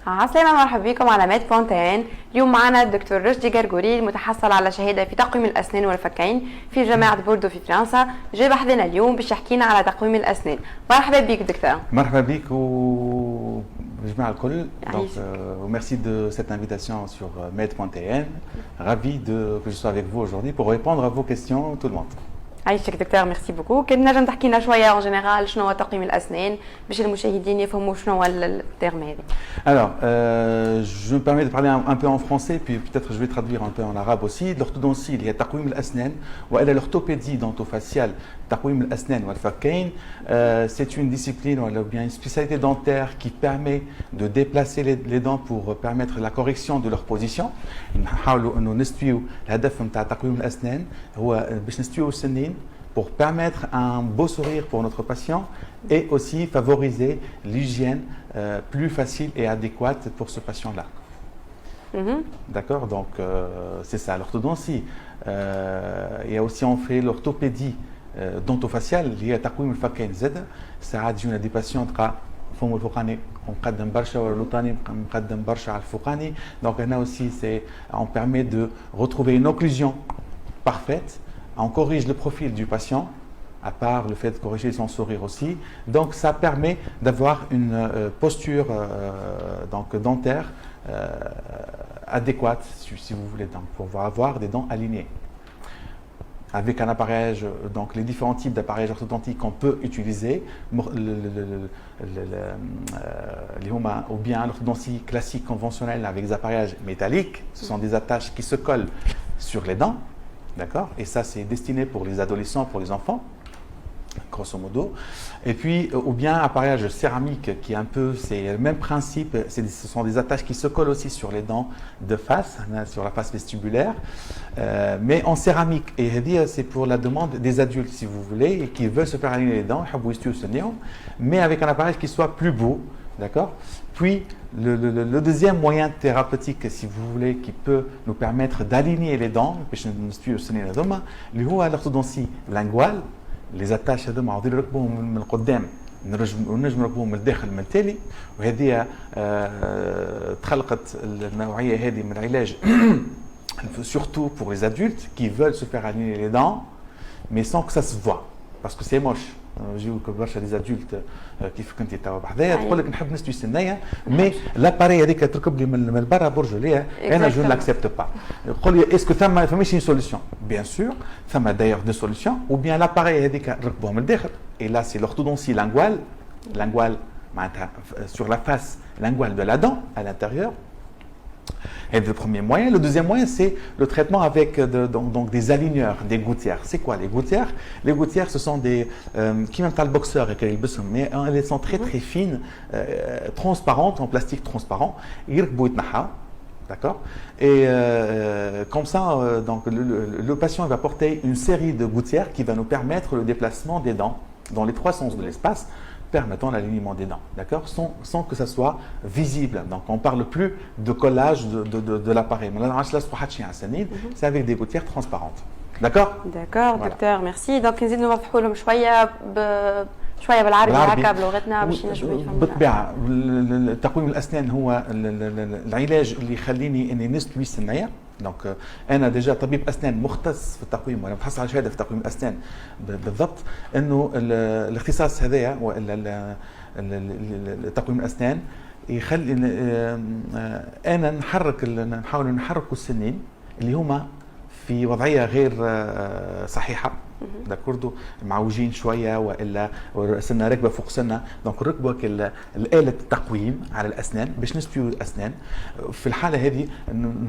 عسلامة، مرحبا بكم على ميد فونتين. اليوم معنا الدكتور رشدي قرقوري المتحصل على شهادة في تقويم الأسنان والفكين في جامعة بوردو في فرنسا. جاي بحذنا اليوم باش يحكينا على تقويم الأسنان. مرحبا بك دكتور. مرحبا بك وجماعة الكل. Donc, merci de cette invitation sur med.tn. Ravi que je sois avec vous aujourd'hui pour répondre à vos questions, tout le monde. عايشك دكتور، ميرسي بوكو. كنت نجم تحكي لنا شويه اون جينيرال شنو هو تقويم الاسنان باش المشاهدين يفهموا شنو هو الترم هذا. Alors, je me permets de parler un peu en français, puis peut-être je vais traduire un peu en arabe aussi. L'orthodontie, il y a تقويم الأسنان, وإلا l'orthopédie dentofaciale, تقويم الأسنان والفكين. C'est une discipline ou bien une spécialité dentaire qui permet de déplacer les dents pour permettre la correction de leur position. نحاولوا إنه نستويو الهدف نتاع تقويم الأسنان هو باش نستويو السنين pour permettre un beau sourire pour notre patient et aussi favoriser l'hygiène plus facile et adéquate pour ce patient-là. D'accord, donc c'est ça l'orthodontie. Il y a aussi on fait l'orthopédie dentofaciale اللي هي تقويم الفكين زاد. ساعات يجونا دي باسيون تلقى فم الفوقاني مقدم برشا واللوطاني مقدم برشا على الفوقاني. Donc هنا aussi c'est on permet de retrouver une occlusion parfaite. On corrige le profil du patient, à part le fait de corriger son sourire aussi. Donc, ça permet d'avoir une posture donc, dentaire adéquate, si vous voulez, donc, pour avoir des dents alignées. Avec un appareillage, donc les différents types d'appareillages orthodontiques qu'on peut utiliser, ou bien l'orthodontie classique conventionnelle avec des appareillages métalliques, ce sont des attaches qui se collent sur les dents. D'accord? Et ça, c'est destiné pour les adolescents, pour les enfants, grosso modo. Et puis, ou bien appareillage céramique, qui est un peu, c'est le même principe, ce sont des attaches qui se collent aussi sur les dents de face, sur la face vestibulaire, mais en céramique. Et c'est pour la demande des adultes, si vous voulez, et qui veulent se faire aligner les dents, mais avec un appareil qui soit plus beau. D'accord? Puis, le deuxième moyen thérapeutique, si vous voulez, qui peut nous permettre d'aligner les dents, l'orthodontie linguale, les attaches هذوما عاودين نركبوهم من القدام ونجم نركبوهم من الداخل من التالي. وهذه تخلقت النوعية هذه من العلاج surtout pour les adultes qui veulent se faire aligner les dents mais sans que ça se voit parce que c'est moche. يجيوك برشا دي زادولت كيف كنتي توا بحذايا تقول لك نحب نستوي سنيه مي لاباري هذيك تركب لي من برا برج ليا انا جو لاكسبت با. يقول لي اسكو ثم فماش une solution. Bien sûr, ثم d'ailleurs deux solutions ou bien l'appareil هذيك نركبوه من الداخل. Et là c'est l'orthodontie linguale معناتها sur la face linguale de la dent à l'intérieur. Et le premier moyen. Le deuxième moyen, c'est le traitement avec donc des aligneurs, des gouttières. C'est quoi les gouttières? Les gouttières, ce sont des... qui même pas le boxeur, mais elles sont très très fines, transparentes, en plastique transparent. D'accord? Et comme ça, donc, le patient va porter une série de gouttières qui va nous permettre le déplacement des dents dans les trois sens de l'espace, permettant l'alignement des dents, d'accord, sans que ça soit visible. Donc on ne parle plus de collage de l'appareil. C'est avec des gouttières transparentes. D'accord? D'accord, voilà. Docteur, merci. Donc نزيد نوضحوا لهم شويه بالعربي هكا بلغتنا باش نجموا يفهموا. بالطبيعه تقويم الاسنان هو العلاج اللي يخليني اني نستوي السنيه. دونك انا ديجا طبيب اسنان مختص في التقويم وانا متحصل على شهاده في تقويم الاسنان بالضبط. انه الاختصاص هذايا ولا تقويم الاسنان يخلي انا نحاول نحرك السنين اللي هما في وضعيه غير صحيحه. داكوردو معوجين شويه والا سنه راكبه فوق سنه. دونك نركبوا الاله التقويم على الاسنان باش نستويو الاسنان. في الحاله هذه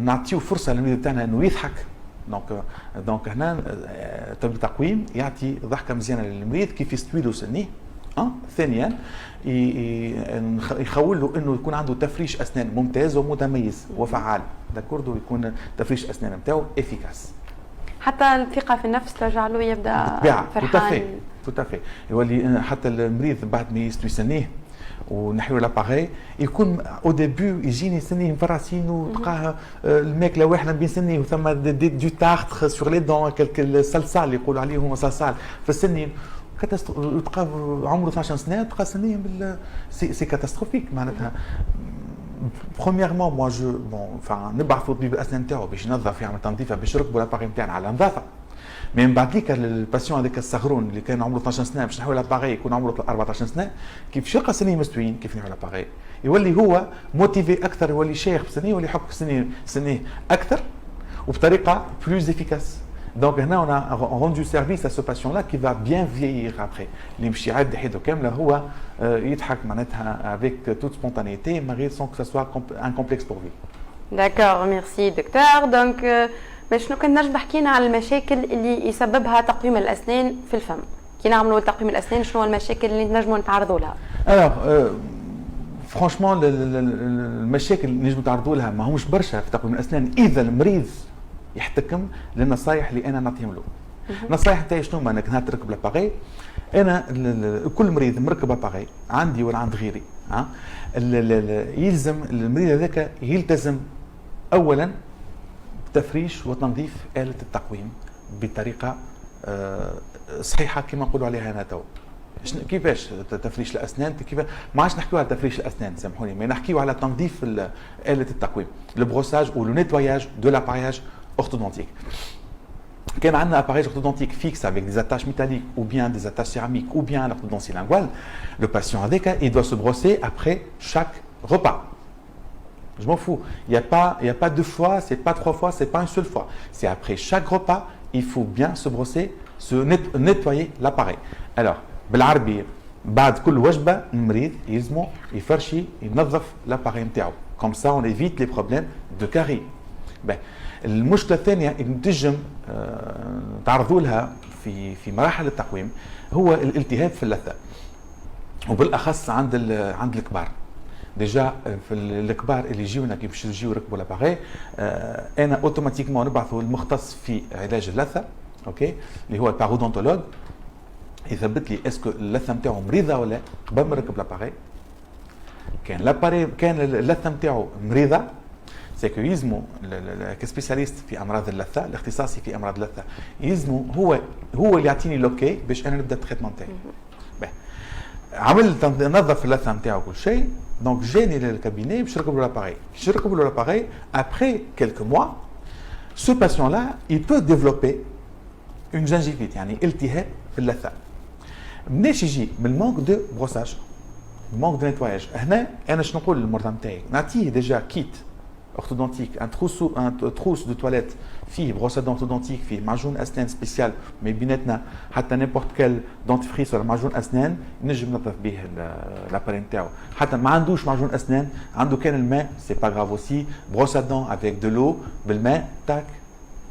نعطيو فرصه للمريض تاعنا انه يضحك. دونك هنا طبيب التقويم يعطي ضحكه مزيانه للمريض كيف يستوي له سنيه. ثانيا يخول له انه يكون عنده تفريش اسنان ممتاز ومتميز وفعال. داكوردو يكون تفريش اسنان نتاعو افيكاس. حتى الثقه في النفس ترجع له يبدا فرحان. توتافي يولي حتى المريض بعد ما يستوي سنيه ونحيو لاباغي يكون او ديبي يجيني سنيه مفراسين وتلقاه الماكله واحده بين سنيه وثم دو تارتر سور لي دون كالك صلصال اللي يقولوا عليه هما صلصال في السنين. تلقى عمره 12 سنه تلقى سنيه سي كاتاستروفيك معناتها premièrement, moi, نبعثوا طبيب الاسنان تاعو باش ينظف يعمل تنظيفه باش يركبوا لاباري نتاعنا على نظافه. مي من بعد ليك الباسيون هذاك الصغرون اللي كان عمره 12 سنه باش نحول لاباري يكون عمره 14 سنه، كيف يلقى سنين مستويين كيف نحول لاباري يولي هو موتيفي اكثر، يولي شيخ بسنين، يولي يحك سنين اكثر وبطريقه بلوز افيكاس. Donc هنا on a rendu service à ce patient là qui va bien vieillir après. اللي يمشي يعد حياته كامله هو يضحك معناتها avec toute spontanéité من غير sans que ça soit un complexe pour lui. D'accord, merci docteur. Donc باش كنا نرجع حكينا على المشاكل اللي يسببها تقويم الاسنان في الفم. كي نعملوا تقويم الاسنان شنو المشاكل اللي نجموا نتعرضوا لها؟ Alors franchement المشاكل اللي نجموا نتعرضوا لها ما همش برشا في تقويم الاسنان اذا المريض يحتكم للنصائح اللي انا نعطيهم له. النصائح تاعي شنو هما؟ انك نهار تركب لاباغي، انا كل مريض مركب لاباغي عندي ولا عند غيري يلزم المريض هذاك يلتزم اولا بتفريش وتنظيف آلة التقويم بطريقة صحيحة كما نقولوا عليها هنا تو. كيفاش تفريش الاسنان؟ كيف ما عادش نحكيو على تفريش الاسنان سامحوني، ما نحكيو على تنظيف آلة التقويم، لو بروساج او لو نيتواياج دو لابارياج orthodontique. Quand on a un appareil orthodontique fixe avec des attaches métalliques ou bien des attaches céramiques ou bien l'orthodontie linguale, le patient avec, il doit se brosser après chaque repas. Je m'en fous. Il n'y a pas deux fois, c'est pas trois fois, c'est pas une seule fois. C'est après chaque repas, il faut bien se brosser, se nettoyer l'appareil. Alors, بالعربي بعد كل وجبة المريض يلزمو يفرشي ينظف l'appareil نتاعو. Comme ça, on évite les problèmes de caries. Ben, المشكله الثانيه اللي تنجم تعرضوا لها في مراحل التقويم هو الالتهاب في اللثه، وبالاخص عند الكبار. ديجا في الكبار اللي يجيونا كي باش يجيو يركبوا لاباغي، انا اوتوماتيكمون نبعثوا المختص في علاج اللثه، اوكي، اللي هو البارودونتولوج، يثبت لي اسكو اللثه نتاعو مريضه ولا قبل ما نركب لاباغي. كان اللثه نتاعو مريضه، سيكو يلزمو كسبيسياليست في امراض اللثه، الاختصاصي في امراض اللثه، يلزمو هو اللي يعطيني لوكي باش انا نبدا التريتمون تاعي. عملت نظف اللثه نتاعو كل شيء، دونك جاني للكابيني باش نركب له لاباغي. باش نركب له لاباغي ابري كيلكو موا، سو باسيون لا il peut développer une gingivite، يعني التهاب في اللثه. مناش يجي من المونك دو بروساج، مونك دو نيتواياج. هنا انا شنو نقول للمرضى نتاعي؟ نعطيه ديجا كيت orthodontique, un trousse de toilette فيه بروسة orthodontique، فيه معجون اسنان سبيسيال، مي بيناتنا حتى نيمبورت كال دونتيفريس ولا معجون اسنان نجم ننظف به لاباري نتاعو. حتى ما عندوش معجون اسنان، عنده كان الماء سي با غراف اوسي، بروسة دون افيك دو لو بالماء تاك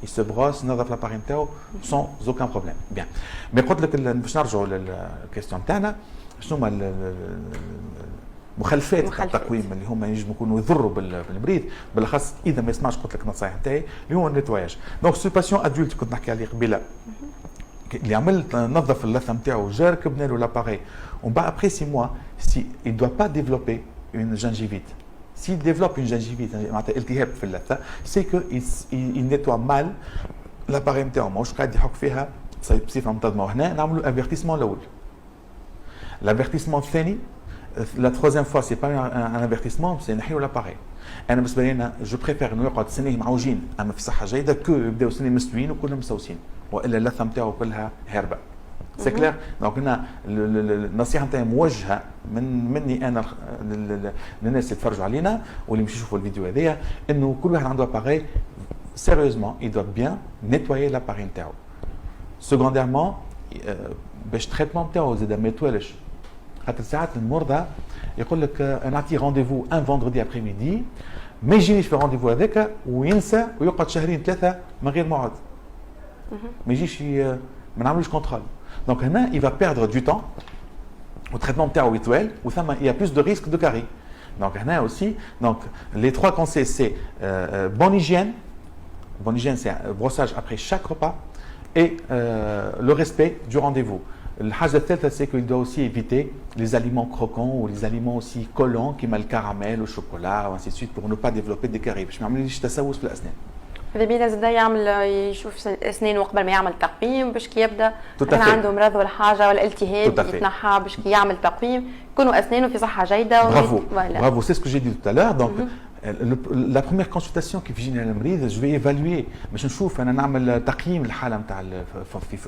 il se brosse نظف لاباري نتاعو sans aucun problème. بيان، مي قلت لك باش نرجعوا للكيستيون تاعنا، شنو هما مخالفات التقويم اللي هما ينجموا يكونوا يضروا بالمريض، بالاخص اذا ما يسمعش قلت لك النصائح نتاعي اللي هو النيتواياج. دونك سو باسيون ادولت كنت نحكي عليه قبيله اللي عمل نظف اللثه نتاعو، جا ركبنا له لاباري، ومن بعد ابري 6 mois si il doit pas développer une gingivite. S'il développe une gingivite معناتها التهاب في اللثه، سي كو il nettoie mal لاباري نتاعو، ماهوش قاعد يحك فيها بصفه منتظمه. وهنا نعملوا الافيرتيسمون الاول. الافيرتيسمون الثاني، la troisième fois c'est pas un avertissement، c'est نحيو لاباري. انا بالنسبه لي انا جو بريفير انه يقعد سنين معوجين اما في صحه جيده كو يبداو سنين مستويين وكلهم مسوسين، والا اللثه نتاعو كلها هاربه. سي كلير. دونك هنا النصيحه نتاعي موجهه مني انا للناس اللي يتفرجوا علينا واللي مش يشوفوا الفيديو هذايا، انه كل واحد عنده اباري سيريوزمون il doit bien nettoyer l'appareil نتاعو. سكونديرمون باش التريتمون نتاعو زاد ما يطولش، خاطر ساعات المرضى يقول لك نعطي رونديفو ان فوندردي ابري ميدي، ما يجينيش في الرونديفو هذاك وينسى ويقعد شهرين ثلاثه من غير موعد، ما يجيش ما نعملوش كونترول. دونك هنا il va perdre du temps والتريتمون نتاعو يطول، وثم il y a plus de risque de carie. دونك هنا aussi donc les trois conseils c'est bonne hygiène c'est brossage après chaque repas et le respect du rendez-vous. الحاجة الثالثة c'est qu'il doit aussi éviter les aliments croquants ou les aliments aussi collants كيما الكراميل والشوكولا و ainsi de suite pour ne pas développer des caries باش ما يعمليش تسوس في الأسنان. ماذا بينا زاد يعمل يشوف اسنانه قبل ما يعمل تقويم باش كي يبدا Tout à كان fait. عنده مرض ولا حاجه ولا التهاب Tout à fait. يتنحى باش كي يعمل تقويم يكونوا اسنانه في صحه جيده. Bravo, Voilà. bravo, c'est ce que j'ai dit tout à l'heure. Donc, la première consultation qui بيجيني المريض je vais évaluer باش نشوف انا نعمل تقييم الحاله نتاع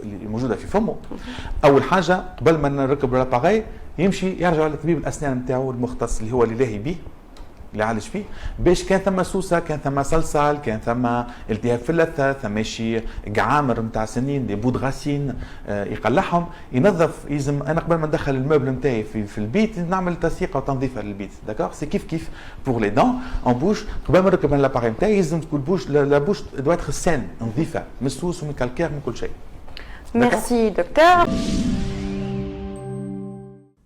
الموجوده في فمه. اول حاجه قبل ما نركب الاباغي يمشي يرجع لطبيب الاسنان نتاعو المختص اللي هو اللي لاهي به اللي عالج فيه باش كان ثم سوسه كان ثم صلصال كان ثم التهاب في اللثه ثم شي قعامر نتاع سنين دي بود غاسين يقلعهم ينظف. يلزم انا قبل ما ندخل الموبل نتاعي في البيت نعمل تسييقه وتنظيفها للبيت. داكوغ سي كيف بور لي دون اون بوش قبل ما نركب لاباري نتاعي يلزم تكون بوش لا بوش دوات خسان نظيفه من السوس ومن الكالكير من كل شيء. Merci docteur.